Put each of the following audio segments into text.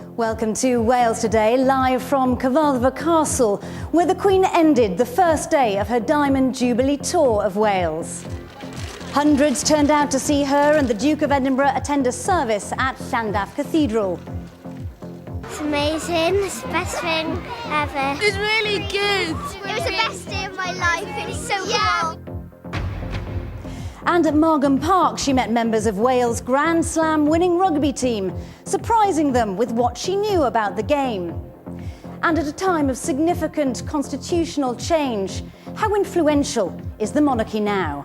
Welcome to Wales Today, live from Cyfarthfa Castle, where the Queen ended the first day of her Diamond Jubilee tour of Wales. Hundreds turned out to see her and the Duke of Edinburgh attend a service at Llandaff Cathedral. It's amazing, it's the best thing ever. It's really good. It was the best day of my life, it was so cool. And at Margam Park, she met members of Wales' Grand Slam winning rugby team, surprising them with what she knew about the game. And at a time of significant constitutional change, how influential is the monarchy now?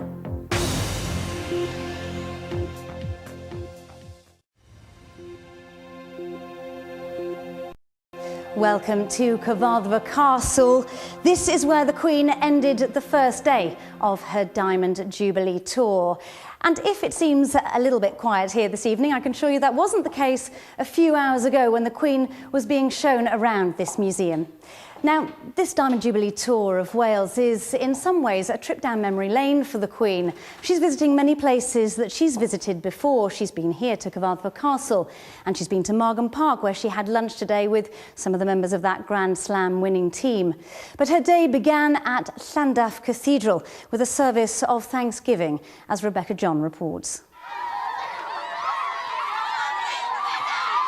Welcome to Cyfarthfa Castle. This is where the Queen ended the first day of her Diamond Jubilee tour. And if it seems a little bit quiet here this evening, I can assure you that wasn't the case a few hours ago when the Queen was being shown around this museum. Now, this Diamond Jubilee tour of Wales is in some ways a trip down memory lane for the Queen. She's visiting many places that she's visited before. She's been here to Cyfarthfa Castle and she's been to Margam Park, where she had lunch today with some of the members of that Grand Slam winning team. But her day began at Llandaff Cathedral with a service of thanksgiving, as Rebecca John reports.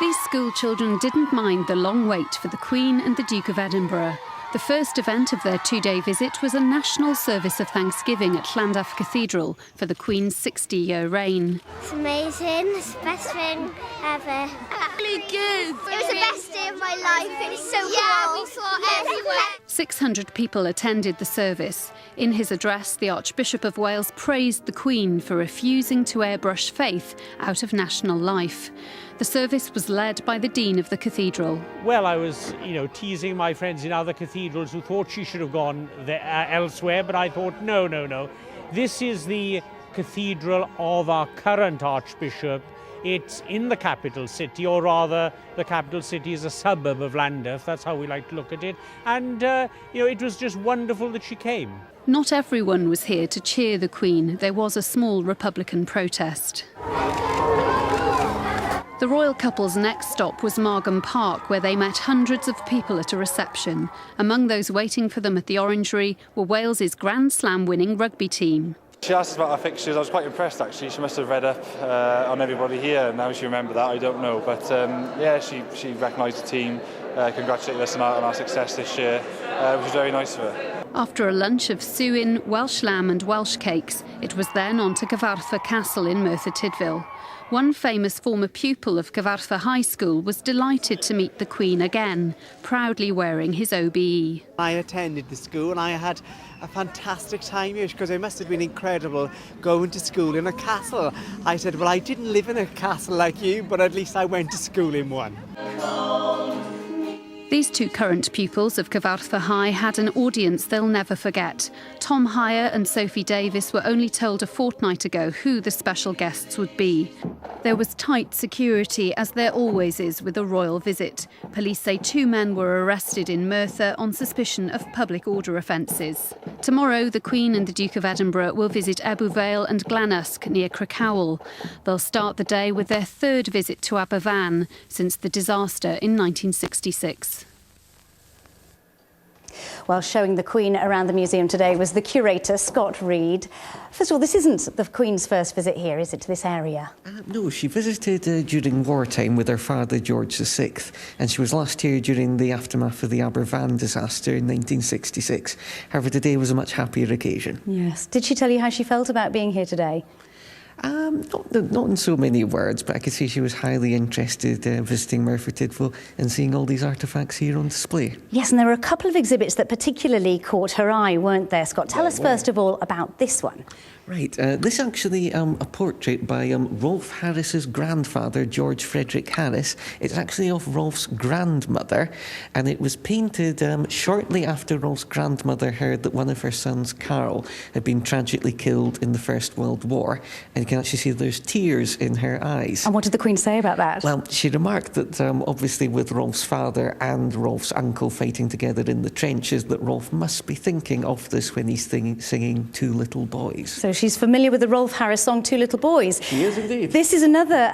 These school children didn't mind the long wait for the Queen and the Duke of Edinburgh. The first event of their two-day visit was a national service of thanksgiving at Llandaff Cathedral for the Queen's 60-year reign. It's amazing, it's the best thing ever. Really good. It was the best day of my life, it was so cool. We saw everywhere. 600 people attended the service. In his address, the Archbishop of Wales praised the Queen for refusing to airbrush faith out of national life. The service was led by the Dean of the Cathedral. Well, I was, teasing my friends in other cathedrals who thought she should have gone there, elsewhere, but I thought, no. This is the cathedral of our current Archbishop. It's in the capital city, or rather, the capital city is a suburb of Llandaff. That's how we like to look at it. And, it was just wonderful that she came. Not everyone was here to cheer the Queen. There was a small Republican protest. The royal couple's next stop was Margam Park, where they met hundreds of people at a reception. Among those waiting for them at the Orangery were Wales's Grand Slam winning rugby team. She asked us about our fixtures. I was quite impressed, actually. She must have read up on everybody here, and how she remembered that, I don't know. But she recognised the team, congratulated us on our success this year, which was very nice of her. After a lunch of suin, Welsh lamb and Welsh cakes, it was then on to Cyfarthfa Castle in Merthyr Tydfil. One famous former pupil of Cyfarthfa High School was delighted to meet the Queen again, proudly wearing his OBE. I attended the school and I had a fantastic time here because it must have been incredible going to school in a castle. I said, well, I didn't live in a castle like you, but at least I went to school in one. These two current pupils of Cyfarthfa High had an audience they'll never forget. Tom Hyer and Sophie Davis were only told a fortnight ago who the special guests would be. There was tight security, as there always is with a royal visit. Police say 2 men were arrested in Merthyr on suspicion of public order offences. Tomorrow, the Queen and the Duke of Edinburgh will visit Ebbw Vale and Glanusk near Crickhowell. They'll start the day with their third visit to Aberfan since the disaster in 1966. Well, showing the Queen around the museum today was the curator, Scott Reed. First of all, this isn't the Queen's first visit here, is it, to this area? No, she visited during wartime with her father, George VI, and she was last here during the aftermath of the Aberfan disaster in 1966. However, today was a much happier occasion. Yes. Did she tell you how she felt about being here today? Not in so many words, but I could see she was highly interested visiting Merthyr Tydfil and seeing all these artefacts here on display. Yes, and there were a couple of exhibits that particularly caught her eye, weren't there, Scott? Tell us first of all about this one. Right, this actually a portrait by Rolf Harris's grandfather, George Frederick Harris. It's actually of Rolf's grandmother, and it was painted shortly after Rolf's grandmother heard that one of her sons, Carl, had been tragically killed in the First World War, and you can actually see there's tears in her eyes. And what did the Queen say about that? Well, she remarked that obviously with Rolf's father and Rolf's uncle fighting together in the trenches, that Rolf must be thinking of this when he's singing Two Little Boys. So she's familiar with the Rolf Harris song, Two Little Boys. She is indeed. This is another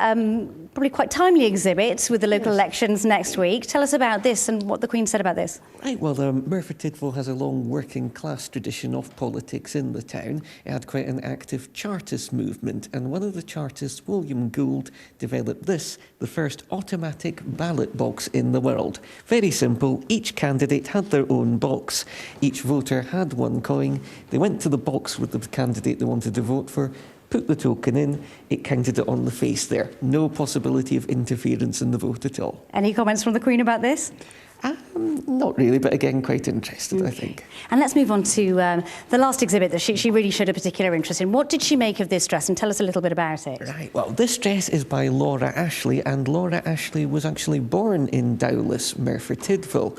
probably quite timely exhibit with the local elections next week. Tell us about this and what the Queen said about this. Right, well, Merthyr Tydfil has a long working class tradition of politics in the town. It had quite an active Chartist movement, and one of the Chartists, William Gould, developed this, the first automatic ballot box in the world. Very simple, each candidate had their own box. Each voter had one coin. They went to the box with the candidate they wanted to vote for, put the token in, it counted it on the face there. No possibility of interference in the vote at all. Any comments from the Queen about this? Not really, but again, quite interested, I think. And let's move on to the last exhibit that she really showed a particular interest in. What did she make of this dress? And tell us a little bit about it. Right, well, this dress is by Laura Ashley, and Laura Ashley was actually born in Dowlais, Merthyr Tydfil.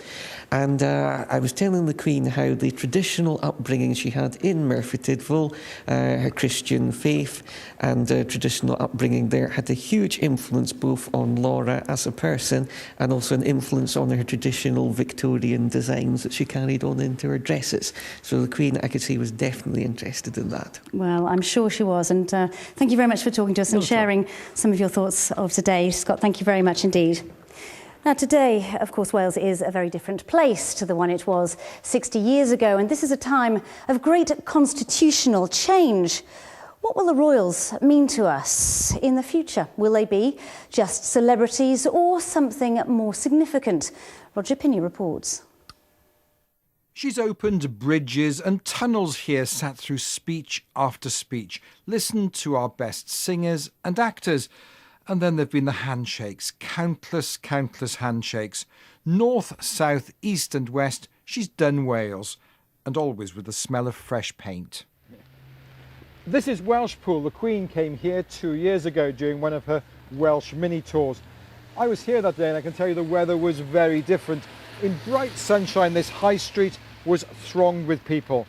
And I was telling the Queen how the traditional upbringing she had in Merthyr Tydfil, her Christian faith and traditional upbringing there, had a huge influence both on Laura as a person and also an influence on her traditional Victorian designs that she carried on into her dresses. So the Queen, I could see, was definitely interested in that. Well, I'm sure she was. And thank you very much for talking to us and sharing some of your thoughts of today. Scott, thank you very much indeed. Now, today, of course, Wales is a very different place to the one it was 60 years ago, and this is a time of great constitutional change. What will the royals mean to us in the future? Will they be just celebrities or something more significant? Roger Pinney reports. She's opened bridges and tunnels here, sat through speech after speech, listened to our best singers and actors. And then there've been the handshakes, countless handshakes. North, south, east and west, she's done Wales. And always with the smell of fresh paint. This is Welshpool. The Queen came here 2 years ago during one of her Welsh mini tours. I was here that day and I can tell you the weather was very different. In bright sunshine, this high street was thronged with people.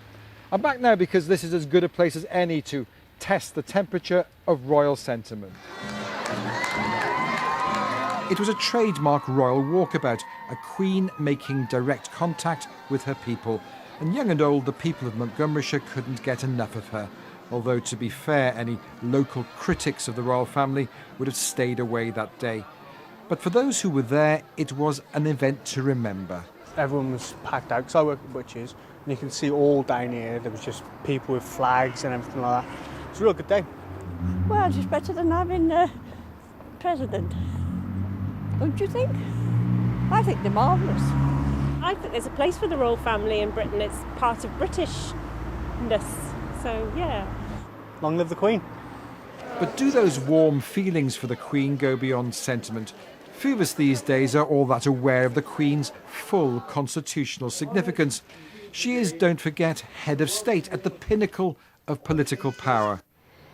I'm back now because this is as good a place as any to test the temperature of royal sentiment. It was a trademark royal walkabout, a Queen making direct contact with her people. And young and old, the people of Montgomeryshire couldn't get enough of her. Although, to be fair, any local critics of the royal family would have stayed away that day. But for those who were there, it was an event to remember. Everyone was packed out, because I work at Butchers, and you can see all down here, there was just people with flags and everything like that. It was a real good day. Well, it's better than having a president. Don't you think? I think they're marvellous. I think there's a place for the royal family in Britain. It's part of Britishness. So, yeah. Long live the Queen. But do those warm feelings for the Queen go beyond sentiment? Few of us these days are all that aware of the Queen's full constitutional significance. She is, don't forget, head of state at the pinnacle of political power.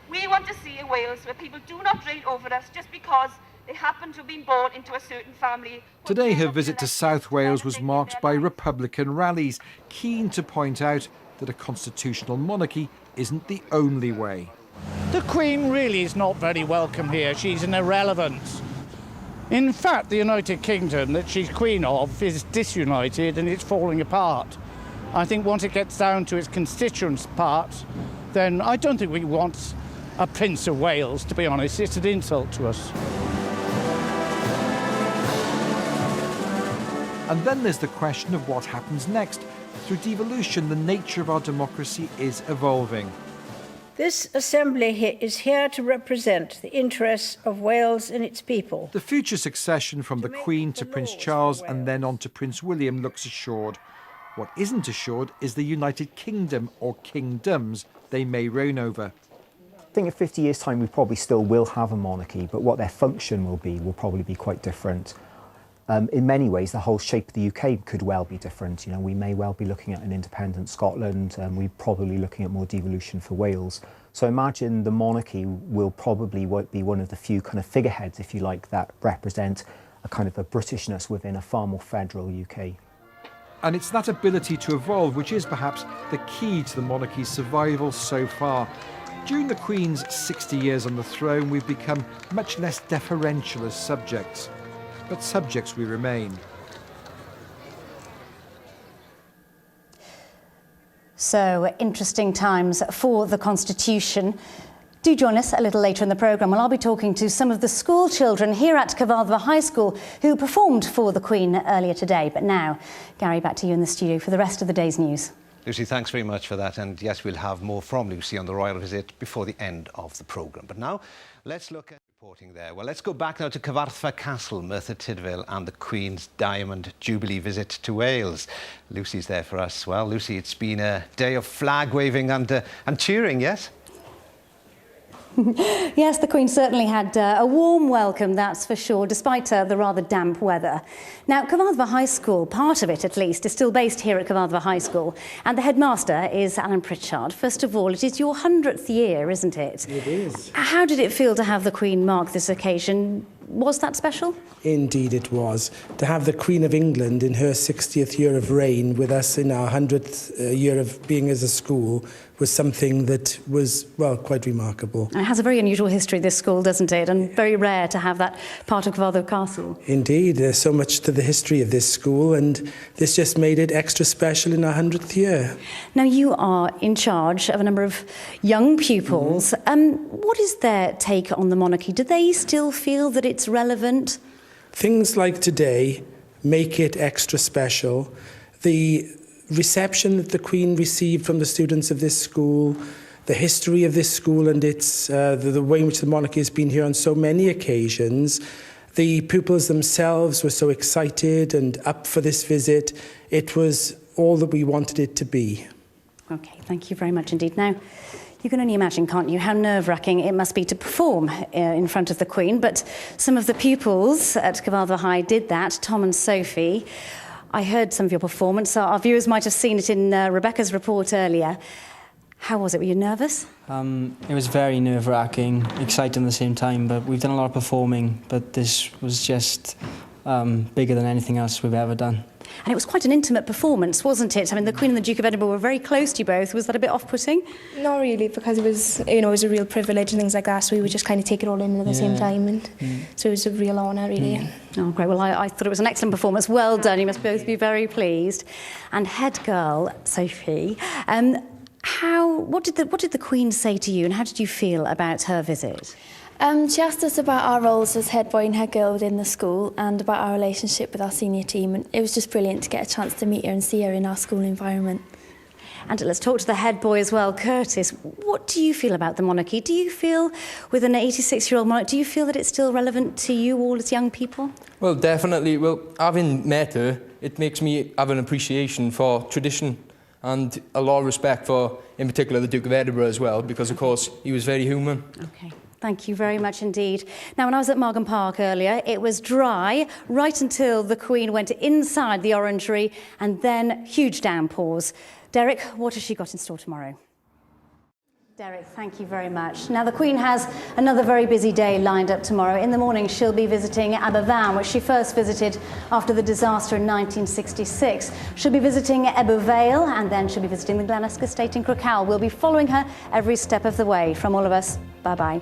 We want to see a Wales where people do not reign over us just because they happen to have been born into a certain family. Today her visit to South Wales was marked by Republican rallies, keen to point out that a constitutional monarchy isn't the only way. The Queen really is not very welcome here. She's an irrelevance. In fact, the United Kingdom that she's Queen of is disunited and it's falling apart. I think once it gets down to its constituents' part, then I don't think we want a Prince of Wales, to be honest. It's an insult to us. And then there's the question of what happens next. Through devolution, the nature of our democracy is evolving. This assembly is here to represent the interests of Wales and its people. The future succession from the Queen to Prince Charles and then on to Prince William looks assured. What isn't assured is the United Kingdom or kingdoms they may reign over. I think in 50 years' time we probably still will have a monarchy, but what their function will probably be quite different. In many ways, the whole shape of the UK could well be different. You know, we may well be looking at an independent Scotland, and we're probably looking at more devolution for Wales. So imagine the monarchy will probably be one of the few kind of figureheads, if you like, that represent a kind of a Britishness within a far more federal UK. And it's that ability to evolve which is perhaps the key to the monarchy's survival so far. During the Queen's 60 years on the throne, we've become much less deferential as subjects. But subjects we remain. So, interesting times for the Constitution. Do join us a little later in the programme when I'll be talking to some of the school children here at Cyfarthfa High School who performed for the Queen earlier today. But now, Gary, back to you in the studio for the rest of the day's news. Lucy, thanks very much for that. And yes, we'll have more from Lucy on the royal visit before the end of the programme. But now, let's look at reporting there. Well, let's go back now to Cyfarthfa Castle, Merthyr Tydfil, and the Queen's Diamond Jubilee visit to Wales. Lucy's there for us. Well, Lucy, it's been a day of flag waving and cheering, yes? Yes, the Queen certainly had a warm welcome, that's for sure, despite the rather damp weather. Now, Cyfarthfa High School, part of it at least, is still based here at Cyfarthfa High School, and the headmaster is Alan Pritchard. First of all, it is your 100th year, isn't it? It is. How did it feel to have the Queen mark this occasion? Was that special? Indeed it was. To have the Queen of England in her 60th year of reign with us in our 100th year of being as a school was something that was, well, quite remarkable. It has a very unusual history, this school, doesn't it? And very rare to have that part of Cyfarthfa Castle. Indeed, there's so much to the history of this school, and this just made it extra special in our 100th year. Now, you are in charge of a number of young pupils. What is their take on the monarchy? Do they still feel that it's relevant? Things like today make it extra special. The reception that the Queen received from the students of this school, the history of this school and its the way in which the monarchy has been here on so many occasions. The pupils themselves were so excited and up for this visit. It was all that we wanted it to be. Okay, thank you very much indeed. Now, you can only imagine, can't you, how nerve-wracking it must be to perform in front of the Queen, but some of the pupils at Cyfarthfa High did that, Tom and Sophie. I heard some of your performance, so our viewers might have seen it in Rebecca's report earlier. How was it? Were you nervous? It was very nerve-wracking, exciting at the same time, but we've done a lot of performing, but this was just bigger than anything else we've ever done. And it was quite an intimate performance, wasn't it? I mean, the Queen and the Duke of Edinburgh were very close to you both. Was that a bit off-putting? Not really, because it was, it was a real privilege and things like that, so we would just kind of take it all in at the same time, and so it was a real honour, really. Oh, great. Well, I thought it was an excellent performance. Well done. You must both be very pleased. And head girl, Sophie, what did the Queen say to you, and how did you feel about her visit? She asked us about our roles as head boy and head girl within the school and about our relationship with our senior team, and it was just brilliant to get a chance to meet her and see her in our school environment. And let's talk to the head boy as well, Curtis. What do you feel about the monarchy? Do you feel, with an 86-year-old monarch, do you feel that it's still relevant to you all as young people? Well, definitely. Well, having met her, it makes me have an appreciation for tradition and a lot of respect for, in particular, the Duke of Edinburgh as well, because, of course, he was very human. Okay. Thank you very much indeed. Now, when I was at Margam Park earlier, it was dry right until the Queen went inside the orangery, and then huge downpours. Derek, what has she got in store tomorrow? Derek, thank you very much. Now, the Queen has another very busy day lined up tomorrow. In the morning, she'll be visiting Aberfan, which she first visited after the disaster in 1966. She'll be visiting Ebbw Vale, and then she'll be visiting the Glenysg Estate in Crockhowell. We'll be following her every step of the way. From all of us, bye-bye.